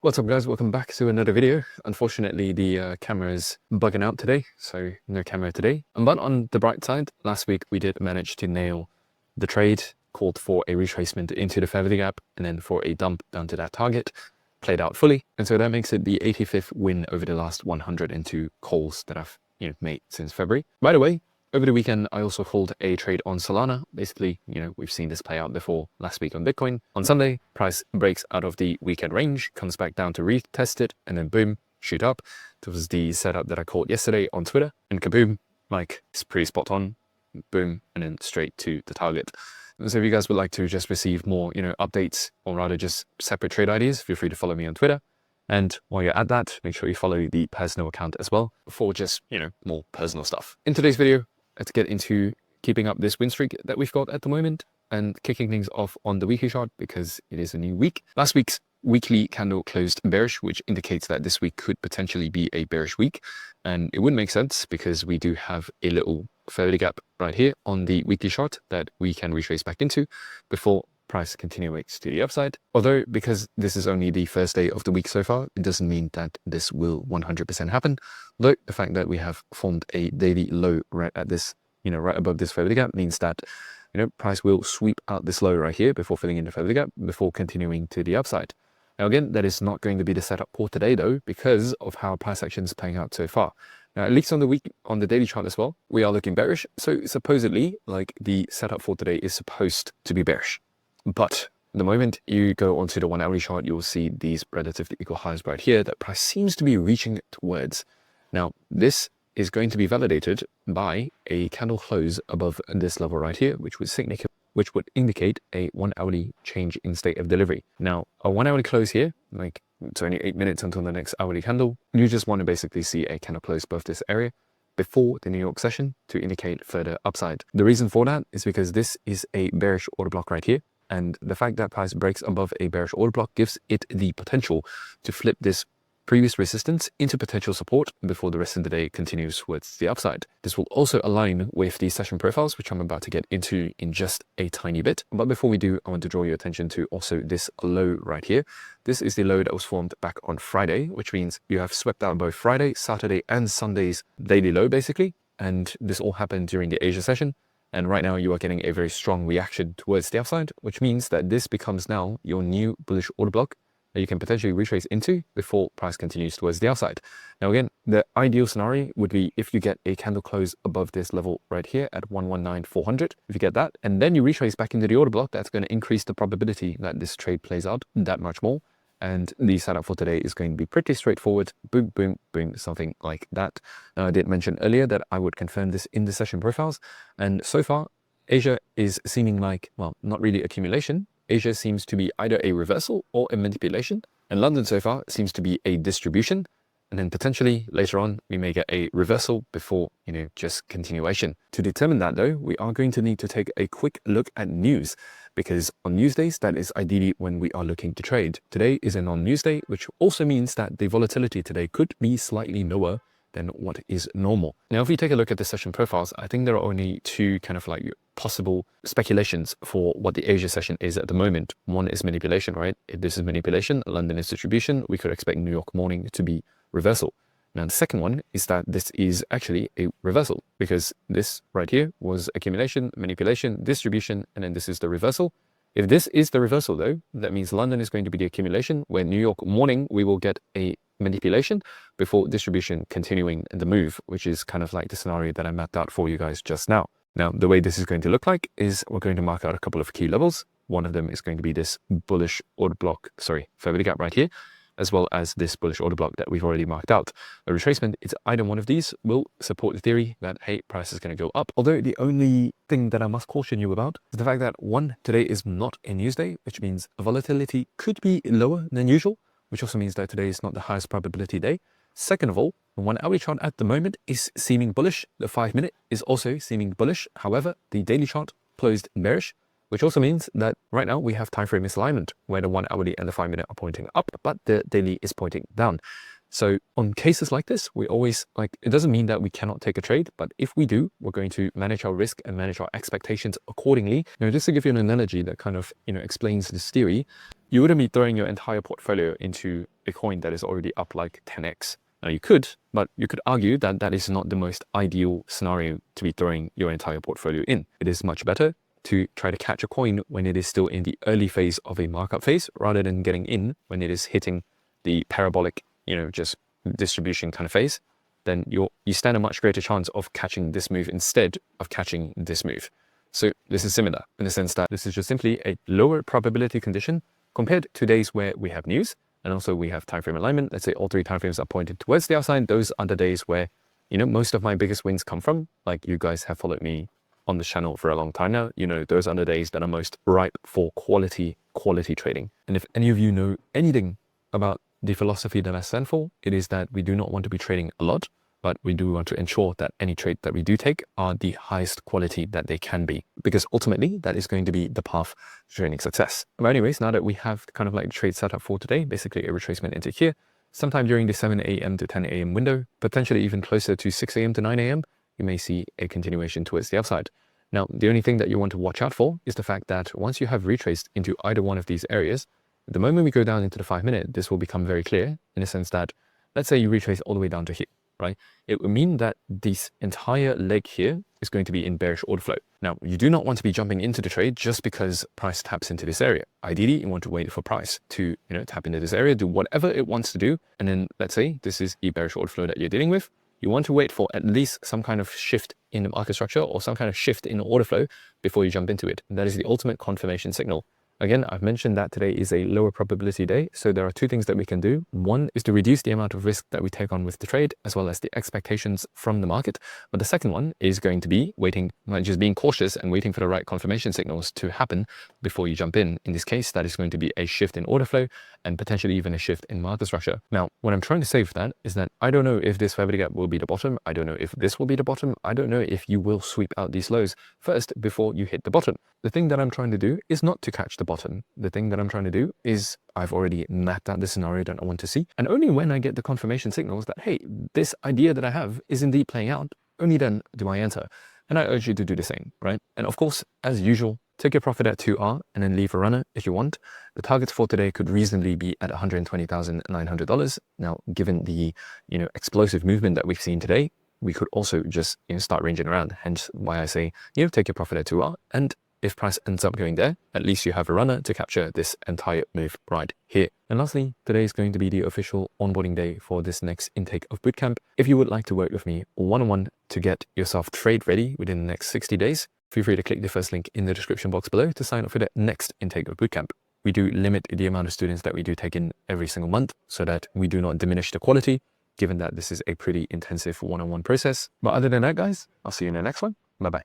What's up guys, welcome back to another video. Unfortunately the camera is bugging out today, so no camera today. But on the bright side, last week we did manage to nail the trade, called for a retracement into the fair value gap and then for a dump down to that target, played out fully. And so that makes it the 85th win over the last 102 calls that I've made since February. By the way, over the weekend, I also called a trade on Solana. Basically, we've seen this play out before last week on Bitcoin. On Sunday, price breaks out of the weekend range, comes back down to retest it, and then boom, shoot up. That was the setup that I called yesterday on Twitter. And kaboom, it's pretty spot on. Boom, and then straight to the target. So if you guys would like to just receive more, updates, or rather just separate trade ideas, feel free to follow me on Twitter. And while you're at that, make sure you follow the personal account as well for just, more personal stuff. In today's video, let's get into keeping up this win streak that we've got at the moment and kicking things off on the weekly chart because it is a new week. Last week's weekly candle closed bearish, which indicates that this week could potentially be a bearish week. And it wouldn't make sense because we do have a little fair value gap right here on the weekly chart that we can retrace back into before price continuates to the upside. Although, because this is only the first day of the week so far, it doesn't mean that this will 100% happen. Though the fact that we have formed a daily low right at this, right above this fair value gap means that, price will sweep out this low right here before filling in the fair value gap before continuing to the upside. Now again, that is not going to be the setup for today though, because of how price action is playing out so far. Now, at least on the daily chart as well, we are looking bearish. So supposedly, the setup for today is supposed to be bearish. But the moment you go onto the 1 hourly chart, you'll see these relatively equal highs right here that price seems to be reaching towards. Now, this is going to be validated by a candle close above this level right here, which would indicate a 1 hourly change in state of delivery. Now, a 1 hourly close here, it's only 8 minutes until the next hourly candle. You just want to basically see a candle close above this area before the New York session to indicate further upside. The reason for that is because this is a bearish order block right here. And the fact that price breaks above a bearish order block gives it the potential to flip this previous resistance into potential support before the rest of the day continues towards the upside. This will also align with the session profiles, which I'm about to get into in just a tiny bit. But before we do, I want to draw your attention to also this low right here. This is the low that was formed back on Friday, which means you have swept out both Friday, Saturday, and Sunday's daily low, basically. And this all happened during the Asia session. And right now you are getting a very strong reaction towards the upside, which means that this becomes now your new bullish order block that you can potentially retrace into before price continues towards the upside. Now again, the ideal scenario would be if you get a candle close above this level right here at 119,400. If you get that, and then you retrace back into the order block, that's going to increase the probability that this trade plays out that much more. And the setup for today is going to be pretty straightforward. Boom, boom, boom, something like that. Now, I did mention earlier that I would confirm this in the session profiles. And so far, Asia is seeming like, well, not really accumulation. Asia seems to be either a reversal or a manipulation. And London so far seems to be a distribution. And then potentially later on, we may get a reversal before, just continuation. To determine that though, we are going to need to take a quick look at news because on news days, that is ideally when we are looking to trade. Today is a non-news day, which also means that the volatility today could be slightly lower than what is normal. Now, if we take a look at the session profiles, I think there are only two possible speculations for what the Asia session is at the moment. One is manipulation, right? If this is manipulation, London is distribution, we could expect New York morning to be reversal. Now, the second one is that this is actually a reversal because this right here was accumulation, manipulation, distribution, and then this is the reversal. If this is the reversal though, that means London is going to be the accumulation, where New York morning, we will get a manipulation before distribution continuing the move, which is kind of like the scenario that I mapped out for you guys just now. Now, the way this is going to look like is we're going to mark out a couple of key levels. One of them is going to be this bullish order block, fair value gap right here, as well as this bullish order block that we've already marked out. A retracement is either one of these will support the theory that, hey, price is going to go up. Although the only thing that I must caution you about is the fact that one, today is not a news day, which means volatility could be lower than usual, which also means that today is not the highest probability day. Second of all, the 1 hourly chart at the moment is seeming bullish. The 5 minute is also seeming bullish. However, the daily chart closed bearish, which also means that right now we have time frame misalignment where the 1 hourly and the 5 minute are pointing up, but the daily is pointing down. So on cases like this, we always it doesn't mean that we cannot take a trade, but if we do, we're going to manage our risk and manage our expectations accordingly. Just to give you an analogy that kind of, explains this theory, you wouldn't be throwing your entire portfolio into a coin that is already up like 10x. Now you could, but you could argue that that is not the most ideal scenario to be throwing your entire portfolio in. It is much better to try to catch a coin when it is still in the early phase of a markup phase, rather than getting in when it is hitting the parabolic, just distribution kind of phase. Then you stand a much greater chance of catching this move instead of catching this move. So this is similar in the sense that this is just simply a lower probability condition compared to days where we have news and also we have time frame alignment. Let's say all three time frames are pointed towards the outside. Those are the days where, most of my biggest wins come from. Like, you guys have followed me on the channel for a long time now. Those are the days that are most ripe for quality trading. And if any of you know anything about the philosophy that I stand for, it is that we do not want to be trading a lot, but we do want to ensure that any trade that we do take are the highest quality that they can be, because ultimately that is going to be the path to trading success. But anyways, now that we have kind of like the trade set up for today, basically a retracement into here, sometime during the 7 a.m. to 10 a.m. window, potentially even closer to 6 a.m. to 9 a.m., you may see a continuation towards the upside. Now, the only thing that you want to watch out for is the fact that once you have retraced into either one of these areas, the moment we go down into the 5-minute, this will become very clear in the sense that, let's say you retrace all the way down to here, right? It would mean that this entire leg here is going to be in bearish order flow. Now, you do not want to be jumping into the trade just because price taps into this area. Ideally, you want to wait for price to, tap into this area, do whatever it wants to do. And then let's say this is the bearish order flow that you're dealing with. You want to wait for at least some kind of shift in the market structure or some kind of shift in the order flow before you jump into it. And that is the ultimate confirmation signal. Again, I've mentioned that today is a lower probability day, so there are two things that we can do. One is to reduce the amount of risk that we take on with the trade, as well as the expectations from the market. But the second one is going to be waiting, just being cautious and waiting for the right confirmation signals to happen before you jump in. In this case, that is going to be a shift in order flow and potentially even a shift in market structure. Now, what I'm trying to say with that is that I don't know if this Fibonacci gap will be the bottom. I don't know if this will be the bottom. I don't know if you will sweep out these lows first before you hit the bottom. The thing that I'm trying to do is not to catch the bottom. The thing that I'm trying to do is I've already mapped out the scenario that I want to see. And only when I get the confirmation signals that, hey, this idea that I have is indeed playing out, only then do I enter. And I urge you to do the same, right? And of course, as usual, take your profit at 2R and then leave a runner if you want. The targets for today could reasonably be at $120,900. Now, given the, explosive movement that we've seen today, we could also just, start ranging around. Hence why I say, take your profit at 2R, and if price ends up going there, at least you have a runner to capture this entire move right here. And lastly, today is going to be the official onboarding day for this next intake of Bootcamp. If you would like to work with me one-on-one to get yourself trade ready within the next 60 days, feel free to click the first link in the description box below to sign up for the next intake of Bootcamp. We do limit the amount of students that we do take in every single month so that we do not diminish the quality, given that this is a pretty intensive one-on-one process. But other than that, guys, I'll see you in the next one. Bye-bye.